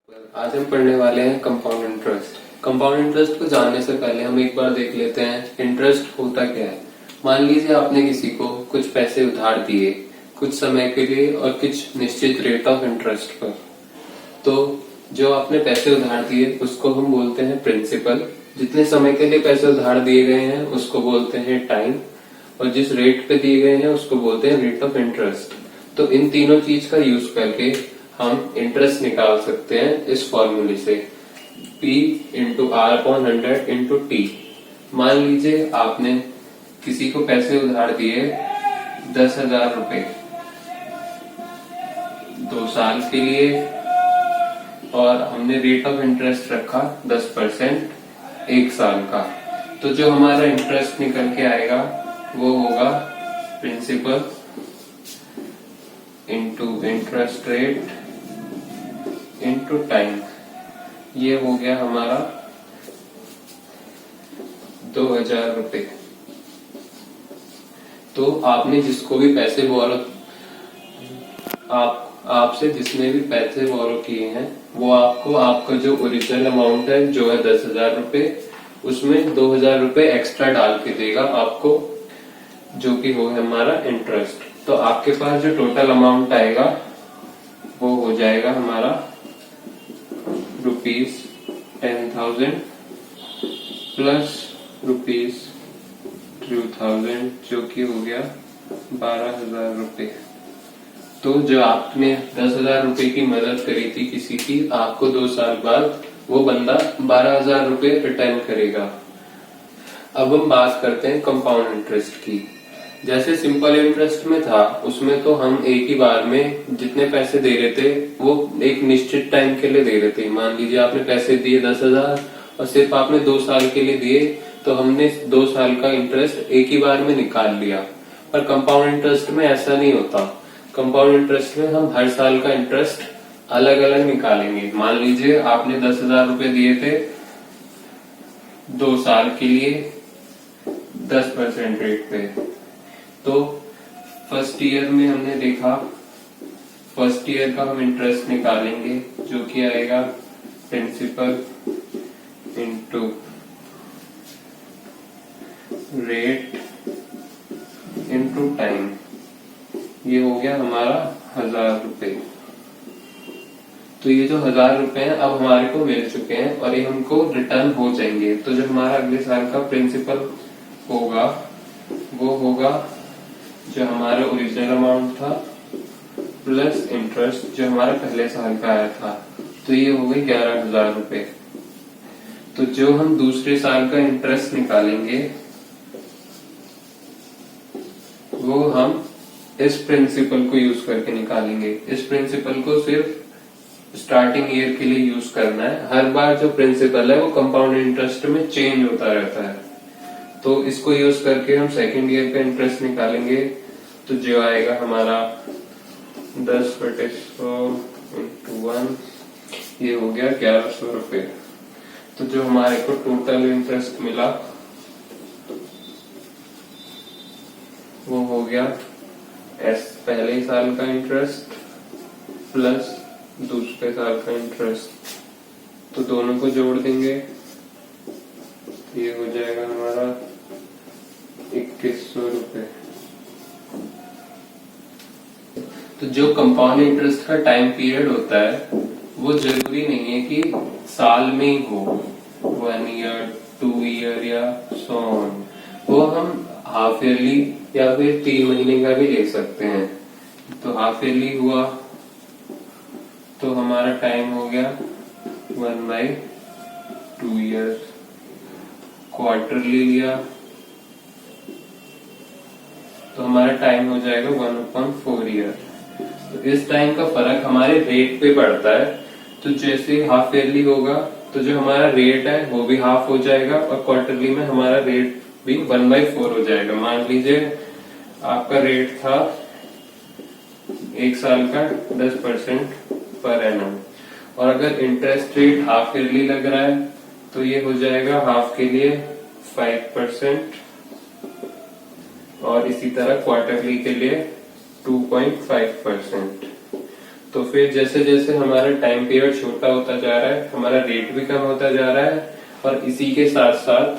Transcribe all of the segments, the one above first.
आज हम पढ़ने वाले हैं कंपाउंड इंटरेस्ट। कंपाउंड इंटरेस्ट को जानने से पहले हम एक बार देख लेते हैं इंटरेस्ट होता क्या है। मान लीजिए आपने किसी को कुछ पैसे उधार दिए कुछ समय के लिए और कुछ निश्चित रेट ऑफ इंटरेस्ट पर। तो जो आपने पैसे उधार दिए उसको हम बोलते हैं प्रिंसिपल। जितने समय के लिए पैसे उधार दिए गए हैं उसको बोलते हैं टाइम, और जिस रेट पे दिए गए हैं उसको बोलते हैं रेट ऑफ इंटरेस्ट। तो इन तीनों चीज का यूज करके हम इंटरेस्ट निकाल सकते हैं इस फॉर्मूले से, P into R upon 100 into T. मान लीजिए आपने किसी को पैसे उधार दिए 10,000 रुपए 2 साल के लिए, और हमने रेट ऑफ इंटरेस्ट रखा 10% 1 साल का। तो जो हमारा इंटरेस्ट निकल के आएगा वो होगा principal into interest rate into time. ये हो गया हमारा 2,000 रुपए। तो आपने जिसको भी पैसे बोरो आपसे जिसने भी पैसे बोरो किए हैं वो आपको आपका जो ओरिजिनल अमाउंट है जो है 10,000 रुपए, उसमें 2,000 रुपए एक्स्ट्रा डाल के देगा आपको, जो कि वो है हमारा इंटरेस्ट। तो आपके पास जो टोटल अमाउंट आएगा वो हो जाएगा हमारा ₹10,000 प्लस ₹2,000, जो कि हो गया 12,000 रुपए। तो जो आपने 10,000 रुपए की मदद करी थी किसी की, आपको 2 साल बाद वो बंदा 12,000 रुपए रिटर्न करेगा। अब हम बात करते हैं कंपाउंड इंटरेस्ट की। जैसे सिंपल इंटरेस्ट में था उसमें तो हम एक ही बार में जितने पैसे दे रहे थे वो एक निश्चित टाइम के लिए दे रहे थे। मान लीजिए आपने पैसे दिए 10,000 और सिर्फ आपने 2 साल के लिए दिए, तो हमने 2 साल का इंटरेस्ट एक ही बार में निकाल लिया। पर कंपाउंड इंटरेस्ट में ऐसा नहीं होता। कंपाउंड इंटरेस्ट में हम हर साल का इंटरेस्ट अलग अलग निकालेंगे। मान लीजिए आपने 10,000 रुपए दिए थे 2 साल के लिए 10% रेट पे। तो फर्स्ट ईयर में हमने देखा, फर्स्ट ईयर का हम इंटरेस्ट निकालेंगे जो कि आएगा principal into rate into time. ये हो गया हमारा 1,000 रुपए। तो ये जो 1,000 रुपए हैं अब हमारे को मिल चुके हैं और ये हमको रिटर्न हो जाएंगे। तो जो हमारा अगले साल का प्रिंसिपल होगा वो होगा जो हमारा ओरिजिनल अमाउंट था प्लस इंटरेस्ट जो हमारा पहले साल का आया था। तो ये हो गई 11,000 रुपए। तो जो हम दूसरे साल का इंटरेस्ट निकालेंगे वो हम इस प्रिंसिपल को यूज करके निकालेंगे। इस प्रिंसिपल को सिर्फ स्टार्टिंग ईयर के लिए यूज करना है। हर बार जो प्रिंसिपल है वो कंपाउंड इंटरेस्ट में चेंज होता रहता है। तो इसको यूज करके हम सेकेंड ईयर का इंटरेस्ट निकालेंगे। तो जो आएगा हमारा 10/100 इंटू 1, ये हो गया 1,100 रुपए। तो जो हमारे को टोटल इंटरेस्ट मिला वो हो गया पहले साल का इंटरेस्ट प्लस दूसरे साल का इंटरेस्ट। तो दोनों को जोड़ देंगे, ये हो जाएगा हमारा 2,100 रुपए। तो जो कंपाउंड इंटरेस्ट का टाइम पीरियड होता है वो जरूरी नहीं है कि साल में ही हो, 1 ईयर 2 ईयर या सो ऑन। वो हम हाफ ईयरली या फिर 3 महीने का भी ले सकते हैं। तो हाफ ईयरली हुआ तो हमारा टाइम हो गया 1/2 ईयर्स। क्वार्टरली लिया तो हमारा टाइम हो जाएगा 1/4 ईयर। तो इस टाइम का फर्क हमारे रेट पे पड़ता है। तो जैसे हाफ ईयरली होगा तो जो हमारा रेट है वो भी हाफ हो जाएगा और क्वार्टरली में हमारा रेट भी 1/4 हो जाएगा। मान लीजिए आपका रेट था 1 साल का 10% पर एनम, और अगर इंटरेस्ट रेट हाफ ईयरली लग रहा है तो ये हो जाएगा हाफ के लिए 5% और इसी तरह क्वार्टरली के लिए 2.5%। तो फिर जैसे जैसे हमारा टाइम पीरियड छोटा होता जा रहा है, हमारा रेट भी कम होता जा रहा है, और इसी के साथ साथ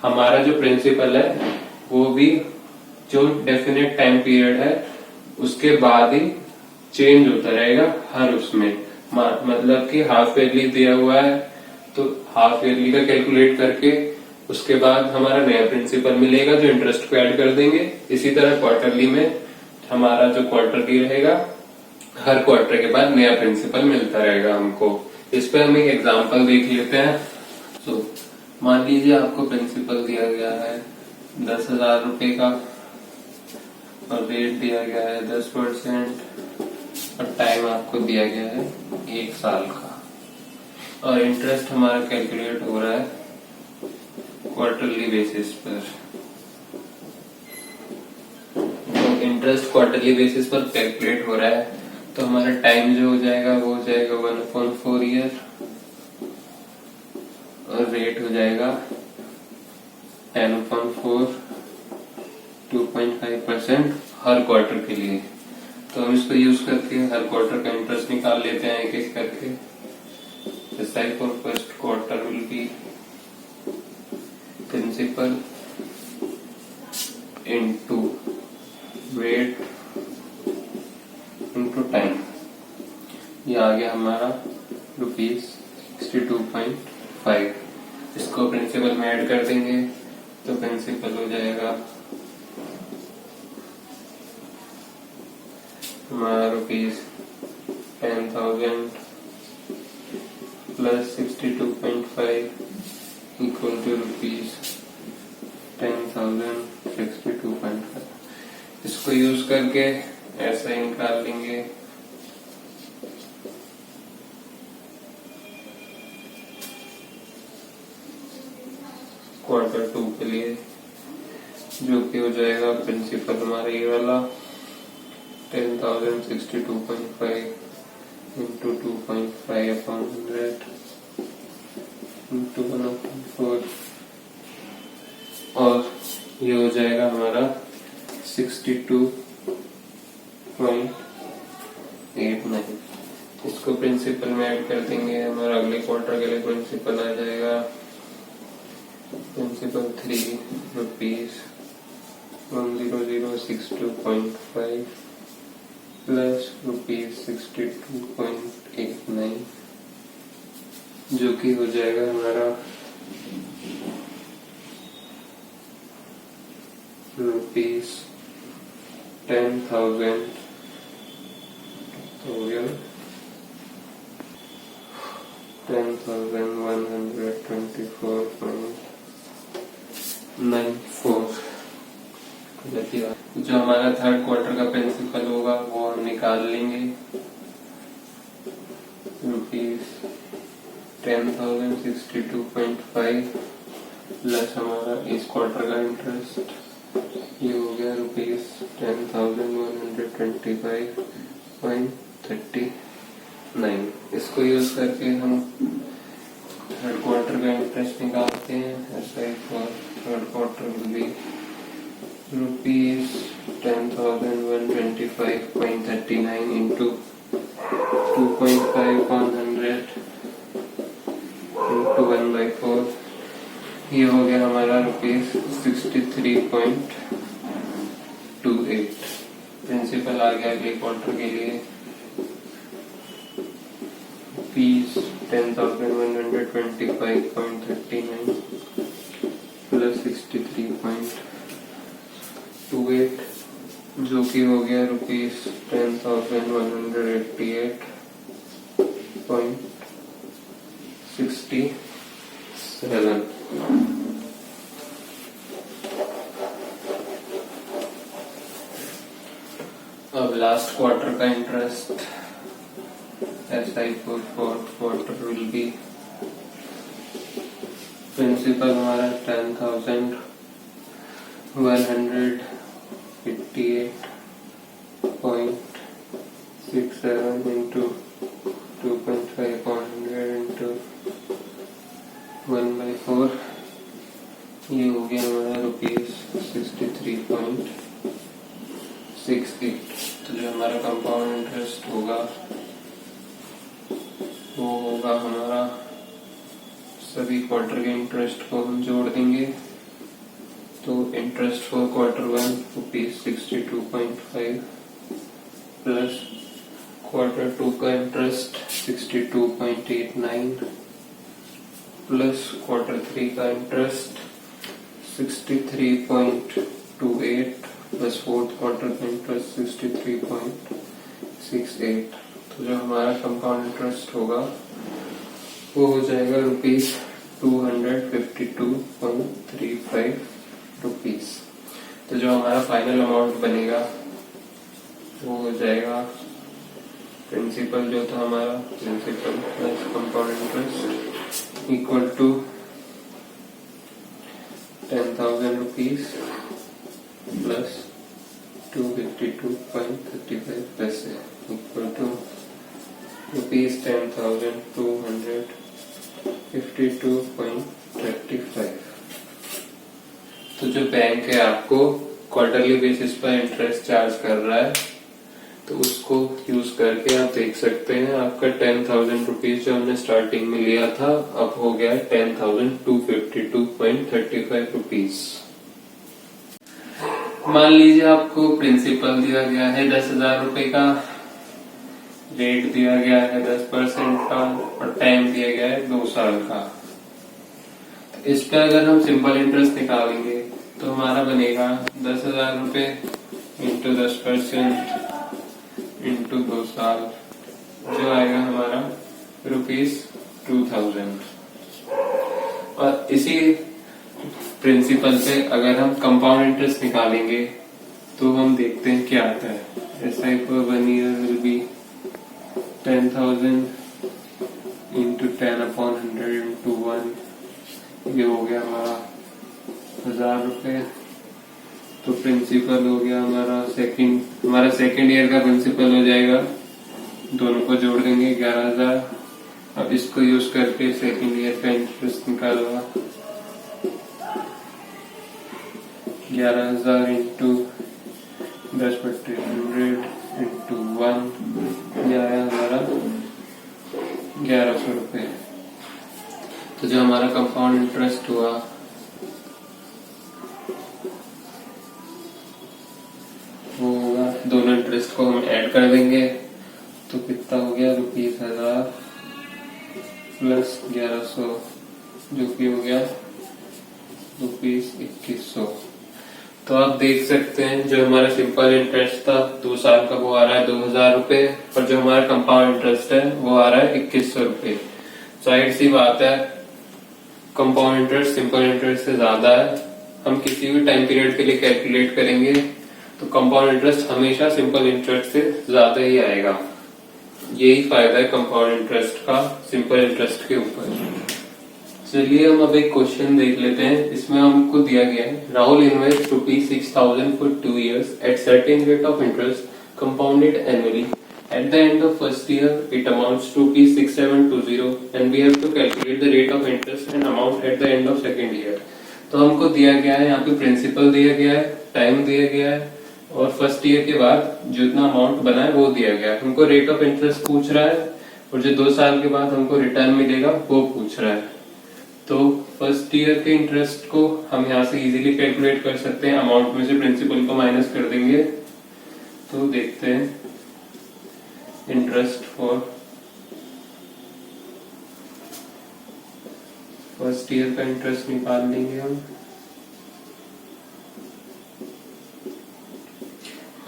हमारा जो प्रिंसिपल है वो भी जो डेफिनेट टाइम पीरियड है उसके बाद ही चेंज होता रहेगा हर उसमें। मतलब कि हाफ ईयरली दिया हुआ है तो हाफ ईयरली का कैलकुलेट करके उसके बाद हमारा नया प्रिंसिपल मिलेगा जो इंटरेस्ट को ऐड कर देंगे। इसी तरह क्वार्टरली में हमारा जो क्वार्टरली रहेगा, हर क्वार्टर के बाद नया प्रिंसिपल मिलता रहेगा हमको। इस पे हम एक एग्जांपल देख लेते हैं। तो मान लीजिए आपको प्रिंसिपल दिया गया है 10,000 रुपए का और रेट दिया गया है 10% और टाइम आपको दिया गया है 1 साल का, और इंटरेस्ट हमारा कैलकुलेट हो रहा है क्वार्टरली बेसिस पर। तो इंटरेस्ट क्वार्टरली बेसिस पर कैलकुलेट हो रहा है तो हमारा टाइम जो हो जाएगा वो हो जाएगा 1/4 ईयर, और रेट हो जाएगा 10/4 2.5% हर क्वार्टर के लिए। तो हम इसको यूज करके हर क्वार्टर का इंटरेस्ट निकाल लेते हैं एक एक करके। The cycle for first quarter will be principal into rate into time। ये आ गया हमारा ₹62.5। इसको प्रिंसिपल में ऐड कर देंगे तो प्रिंसिपल हो जाएगा हमारा ₹10,000 plus 62.5 equal to ₹10,062.5। इसको यूज करके ऐसा ही निकाल लेंगे। Q2 के लिए जो कि हो जाएगा प्रिंसिपल हमारा ये वाला 10,062.5 into 2.5/100 into 1/4, और ये हो जाएगा हमारा 62.89। इसको प्रिंसिपल में ऐड कर देंगे, हमारा अगले क्वार्टर के लिए प्रिंसिपल आ जाएगा प्रिंसिपल ₹3,100,62.5 प्लस ₹62.89, जो कि हो जाएगा हमारा ₹10,000 हो गया 10,124.94। जो हमारा थर्ड क्वार्टर का प्रिंसिपल होगा वो हम निकाल लेंगे ₹10,062.5 प्लस हमारा इस क्वार्टर का इंटरेस्ट ये हो गया ₹10,125.39। इसको यूज करके हम थर्ड क्वार्टर का इंटरेस्ट निकालते हैं। ऐसा ही third quarter will be ₹10,125.39 into 2.5/100 into 1/4। ये हो गया हमारा ₹63.28। प्रिंसिपल आ गया अगले क्वार्टर के लिए ₹10,125.39 प्लस 63.28, जो कि हो गया ₹10,188.67। अब लास्ट क्वार्टर का interest SI for fourth quarter will be principal हमारा 10,188.67 into 2.5/100 into 1/4। ये हो गया हमारा ₹63.68। तो जो हमारा कंपाउंड इंटरेस्ट होगा होगा हमारा, सभी क्वार्टर के इंटरेस्ट को हम जोड़ देंगे। तो interest for Q1 ₹62.5 plus Q2 का इंटरेस्ट 62.89 प्लस Q3 का इंटरेस्ट 63.28 प्लस फोर्थ क्वार्टर का इंटरेस्ट 63.68। तो जो हमारा कंपाउंड इंटरेस्ट होगा वो हो जाएगा ₹252.35। तो जो हमारा फाइनल अमाउंट बनेगा वो हो जाएगा, प्रिंसिपल जो था हमारा, principal plus compound interest equal to ₹10,000 plus 252.35 पैसे इक्वल टू ₹10,252.35। तो जो बैंक है आपको क्वार्टरली बेसिस पर इंटरेस्ट चार्ज कर रहा है, तो उसको यूज करके आप देख सकते हैं आपका ₹10,000 जो हमने स्टार्टिंग में लिया था अब हो गया है ₹10,252.35। मान लीजिए आपको प्रिंसिपल दिया गया है ₹10,000 का, रेट दिया गया है 10% का और टाइम दिया गया है 2 साल का। तो इस पे अगर हम सिंपल इंटरेस्ट निकालेंगे तो हमारा बनेगा ₹10,000 इंटू 10% इंटू 2 साल, जो आएगा हमारा ₹2,000। और इसी प्रिंसिपल से अगर हम कंपाउंड इंटरेस्ट निकालेंगे तो हम देखते हैं क्या आता है। SI for 1 year will be 10,000 into 10/100 into 1, ये हो गया हमारा ₹1,000। तो प्रिंसिपल हो गया हमारा सेकंड ईयर का प्रिंसिपल हो जाएगा, दोनों को जोड़ देंगे 11,000। अब इसको यूज करके सेकंड ईयर का इंटरेस्ट निकालूंगा, 11,000 इंटू 10/100 इंटू 1, यह आया हमारा ₹1,100। तो जो हमारा कंपाउंड इंटरेस्ट हुआ वो होगा, दोनों इंटरेस्ट को हम ऐड कर देंगे तो कितना हो गया, ₹1,000 प्लस 1,100 जो कि हो गया ₹2,100। तो आप देख सकते हैं जो हमारा सिंपल इंटरेस्ट था 2 साल का वो आ रहा है ₹2,000 और जो हमारा कंपाउंड इंटरेस्ट है वो आ रहा है ₹2,100। जाहिर सी बात है कंपाउंड इंटरेस्ट सिंपल इंटरेस्ट से ज्यादा है। हम किसी भी टाइम पीरियड के लिए कैलकुलेट करेंगे तो कंपाउंड इंटरेस्ट हमेशा सिंपल इंटरेस्ट से ज्यादा ही आएगा। यही फायदा है कंपाउंड इंटरेस्ट का सिंपल इंटरेस्ट के ऊपर। चलिए हम अब एक क्वेश्चन देख लेते हैं। इसमें हमको दिया गया है Rahul invest ₹6,000 for 2 years at certain rate of interest compounded annually. At the end of first year, it amounts to ₹6,720 and we have to calculate the rate of interest and amount at the end of second year. तो हमको दिया गया है, यहाँ पे principal दिया गया है, टाइम दिया गया है और फर्स्ट ईयर के बाद जितना अमाउंट बना है वो दिया गया है। हमको रेट ऑफ इंटरेस्ट पूछ रहा है और जो 2 साल के बाद हमको रिटर्न मिलेगा वो पूछ रहा है। तो फर्स्ट ईयर के इंटरेस्ट को हम यहाँ से इजीली कैलकुलेट कर सकते हैं, अमाउंट में से प्रिंसिपल को माइनस कर देंगे। तो देखते हैं इंटरेस्ट फॉर फर्स्ट ईयर का इंटरेस्ट निकाल लेंगे हम।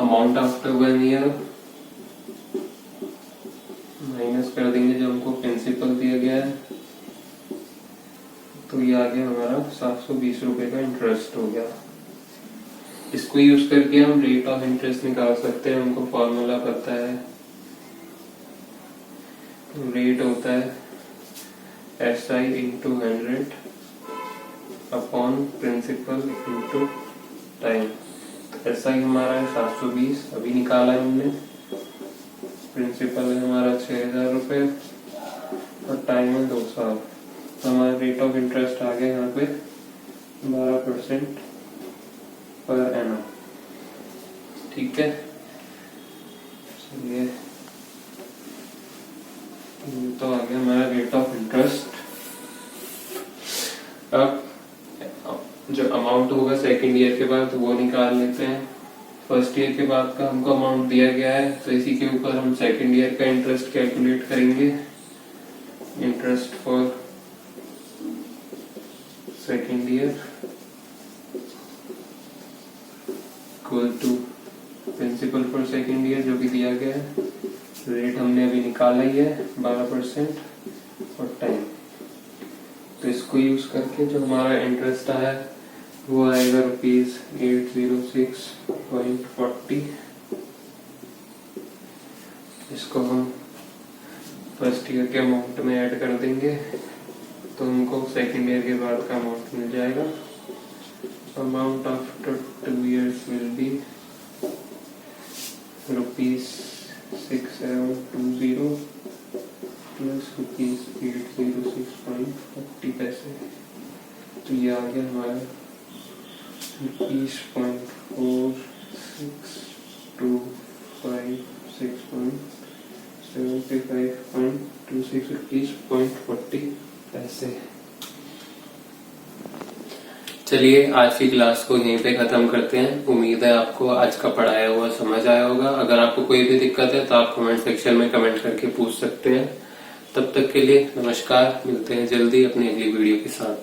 अमाउंट आफ्टर 1 ईयर माइनस कर देंगे जो हमको प्रिंसिपल दिया गया है, तो ये आ गया हमारा ₹720 का इंटरेस्ट हो गया। इसको यूज करके हम रेट ऑफ इंटरेस्ट निकाल सकते हैं। हमको फॉर्मूला पता है, रेट होता है SI into 100 upon principal into time. SI हमारा है 720, अभी निकाला है हमने। प्रिंसिपल है हमारा ₹6,000 और टाइम है 2 साल। तो हमारा रेट ऑफ इंटरेस्ट आ गया यहाँ पे 12% पर एनम। ठीक है, चलिए तो आ गया हमारा रेट ऑफ इंटरेस्ट। अब जो अमाउंट होगा सेकंड ईयर के बाद वो निकाल लेते हैं। फर्स्ट ईयर के बाद का हमको अमाउंट दिया गया है, तो इसी के ऊपर हम सेकंड ईयर का इंटरेस्ट कैलकुलेट करेंगे। Interest for second year equal to principal for second year जो भी दिया गया है, रेट हमने अभी निकाला ही है 12% और टाइम। तो इसको यूज करके जो हमारा इंटरेस्ट आया वो आएगा ₹806.40। इसको हम फर्स्ट ईयर के अमाउंट में ऐड कर देंगे तो हमको सेकंड ईयर के बाद का अमाउंट मिल जाएगा। Amount after 2 years will be ₹6720 plus ₹806.40। तो ये आ गया हमारा ₹20.4625.75.26 चलिए आज की क्लास को यहीं पे खत्म करते हैं। उम्मीद है आपको आज का पढ़ाया हुआ समझ आया होगा। अगर आपको कोई भी दिक्कत है तो आप कमेंट सेक्शन में कमेंट करके पूछ सकते हैं। तब तक के लिए नमस्कार, मिलते हैं जल्दी अपनी अगली वीडियो के साथ।